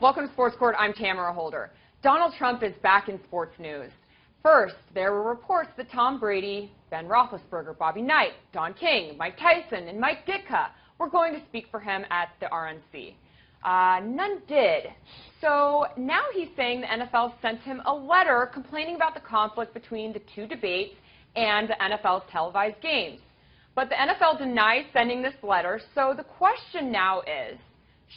Welcome to Sports Court. I'm Tamara Holder. Donald Trump is back in sports news. First, there were reports that Tom Brady, Ben Roethlisberger, Bobby Knight, Don King, Mike Tyson, and Mike Ditka were going to speak for him at the RNC. None did. So now he's saying the NFL sent him a letter complaining about the conflict between the two debates and the NFL's televised games. But the NFL denies sending this letter, so the question now is,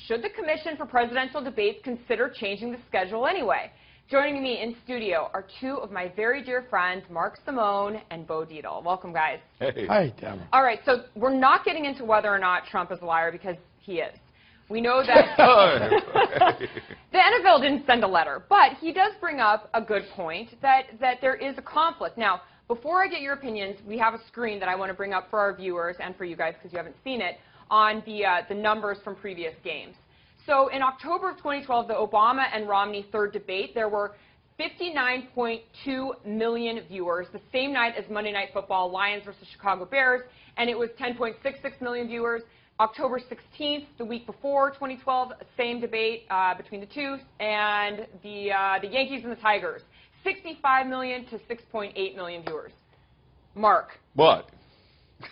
should the Commission for Presidential Debates consider changing the schedule anyway? Joining me in studio are two of my very dear friends, Mark Simone and Dietl. Welcome, guys. Hey. Hi, Tamara. All right, so we're not getting into whether or not Trump is a liar because he is. We know that the NFL didn't send a letter, but he does bring up a good point that there is a conflict. Now, before I get your opinions, we have a screen that I want to bring up for our viewers and for you guys because you haven't seen it on the numbers from previous games. So in October of 2012, the Obama and Romney third debate, there were 59.2 million viewers, the same night as Monday Night Football, Lions versus Chicago Bears, and it was 10.66 million viewers. October 16th, the week before 2012, same debate between the two, and the Yankees and the Tigers, 65 million to 6.8 million viewers. Mark. What?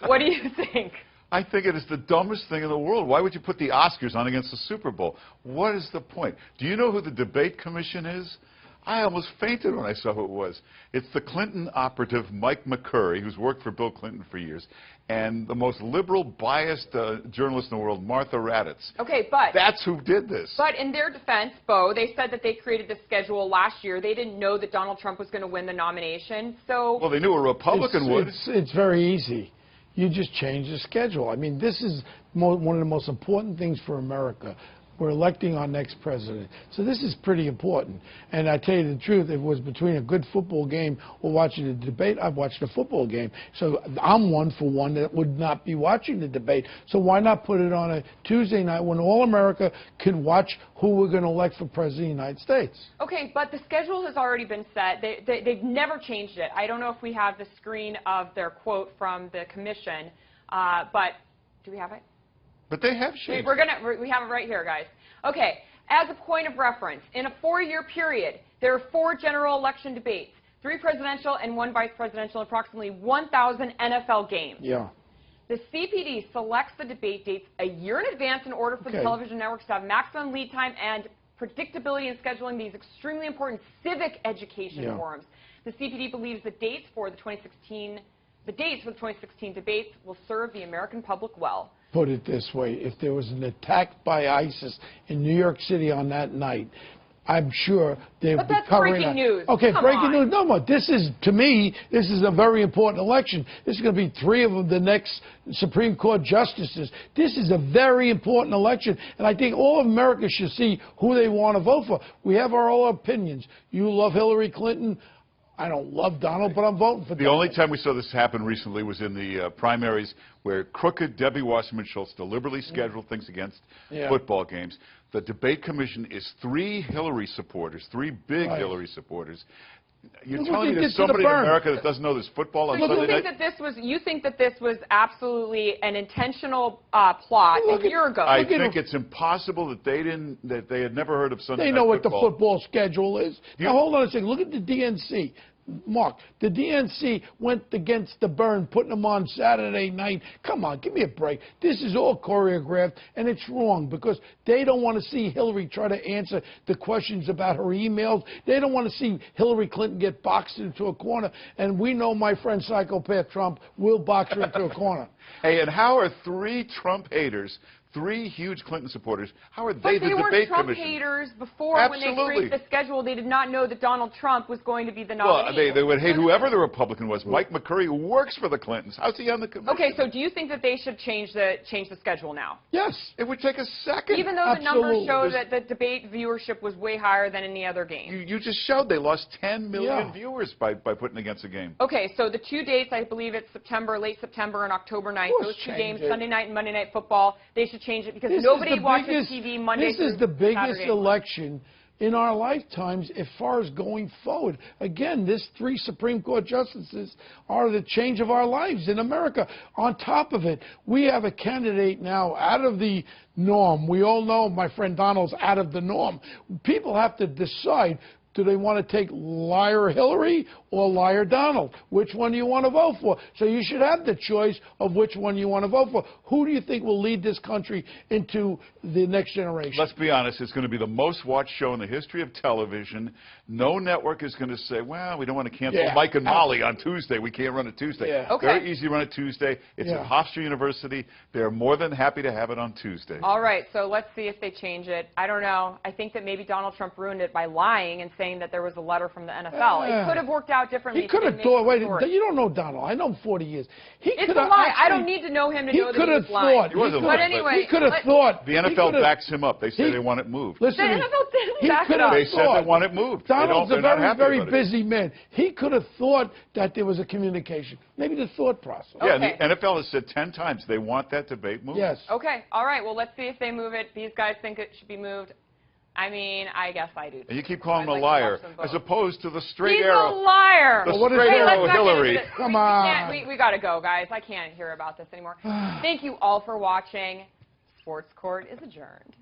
What do you think? I think it is the dumbest thing in the world. Why would you put the Oscars on against the Super Bowl? What is the point? Do you know who the debate commission is? I almost fainted when I saw who it was. It's the Clinton operative Mike McCurry, who's worked for Bill Clinton for years, and the most liberal, biased journalist in the world, Martha Raddatz. Okay, but that's who did this. But in their defense, Bo, they said that they created this schedule last year. They didn't know that Donald Trump was going to win the nomination. So well, they knew a Republican would. It's very easy. You just change the schedule. I mean, this is one of the most important things for America. We're electing our next president. So this is pretty important. And I tell you the truth, if it was between a good football game or watching a debate, I'd watch the football game. So I'm one for one that would not be watching the debate. So why not put it on a Tuesday night when all America can watch who we're going to elect for president of the United States? Okay, but the schedule has already been set. They've never changed it. I don't know if we have the screen of their quote from the commission, but do we have it? But they have changed. We have it right here, guys. Okay, as a point of reference, in a 4-year period, there are 4 general election debates, 3 presidential and 1 vice presidential, approximately 1,000 NFL games. Yeah. The CPD selects the debate dates a year in advance in order for the television networks to have maximum lead time and predictability in scheduling these extremely important civic education forums. The CPD believes the dates for the 2016 debates will serve the American public well. Put it this way, if there was an attack by ISIS in New York City on that night, I'm sure they would be covering breaking news. Okay, Come breaking on. news. No, but this is, to me, this is a very important election. This is going to be 3 of the next Supreme Court justices. This is a very important election, and I think all of America should see who they want to vote for. We have our own opinions. You love Hillary Clinton. I don't love Donald, but I'm voting for Donald. The only time we saw this happen recently was in the primaries where crooked Debbie Wasserman Schultz deliberately scheduled things against football games. The debate commission is 3 Hillary supporters, 3 big Hillary supporters. You're telling me there's somebody in America that doesn't know there's football on Sunday night? You think that this was absolutely an intentional plot a year ago? I think it's impossible that they had never heard of Sunday night football. They know what the football schedule is. Now, hold on a second. Look at the DNC. Mark, the DNC went against the Burn, putting them on Saturday night. Come on, give me a break. This is all choreographed, and it's wrong because they don't want to see Hillary try to answer the questions about her emails. They don't want to see Hillary Clinton get boxed into a corner, and we know my friend Psychopath Trump will box her into a corner. Hey, and how are 3 Trump haters, 3 huge Clinton supporters, how are they the debate commission? But they weren't Trump haters before when they created the schedule. They did not know that Donald Trump was going to be the nominee. Well, they would hate whoever the Republican was. Mike McCurry works for the Clintons. How's he on the commission? Okay, so do you think that they should change the schedule now? Yes. It would take a second. Even though the numbers show that the debate viewership was way higher than any other game. You just showed they lost 10 million viewers by putting against a game. Okay, so the 2 dates, I believe it's late September and October 9th. Those 2 games, Sunday night and Monday Night Football, they should change it because nobody watches TV Monday through Saturday. This is the biggest election in our lifetimes as far as going forward. Again, these 3 Supreme Court justices are the change of our lives in America. On top of it, we have a candidate now out of the norm. We all know my friend Donald's out of the norm. People have to decide, do they want to take liar Hillary or liar Donald? Which one do you want to vote for? So you should have the choice of which one you want to vote for. Who do you think will lead this country into the next generation? Let's be honest, it's going to be the most watched show in the history of television. No network is going to say, well, we don't want to cancel Mike and Molly on Tuesday. We can't run it Tuesday. Yeah. Okay. Very easy to run it Tuesday. It's at Hofstra University. They're more than happy to have it on Tuesday. All right, so let's see if they change it. I don't know. I think that maybe Donald Trump ruined it by lying and saying that there was a letter from the NFL. It could have worked out differently. He could have thought, wait, you don't know Donald. I know him 40 years. It's a lie. I don't need to know him to know that he was lying. He wasn't But lying, anyway, he could have thought. The NFL backs him up. They say they want it moved. Listen, the NFL didn't back it up. They said they want it moved. Donald's a very, very busy. busy man. He could have thought that there was a communication. Maybe the thought process. Yeah, and the NFL has said 10 times they want that debate moved. Yes. Okay, all right, well, let's see if they move it. These guys think it should be moved. I mean, I guess I do. And you keep calling him a liar, as opposed to the straight He's arrow. a liar. The straight arrow Hillary. Come on. We got to go, guys. I can't hear about this anymore. Thank you all for watching. Sports Court is adjourned.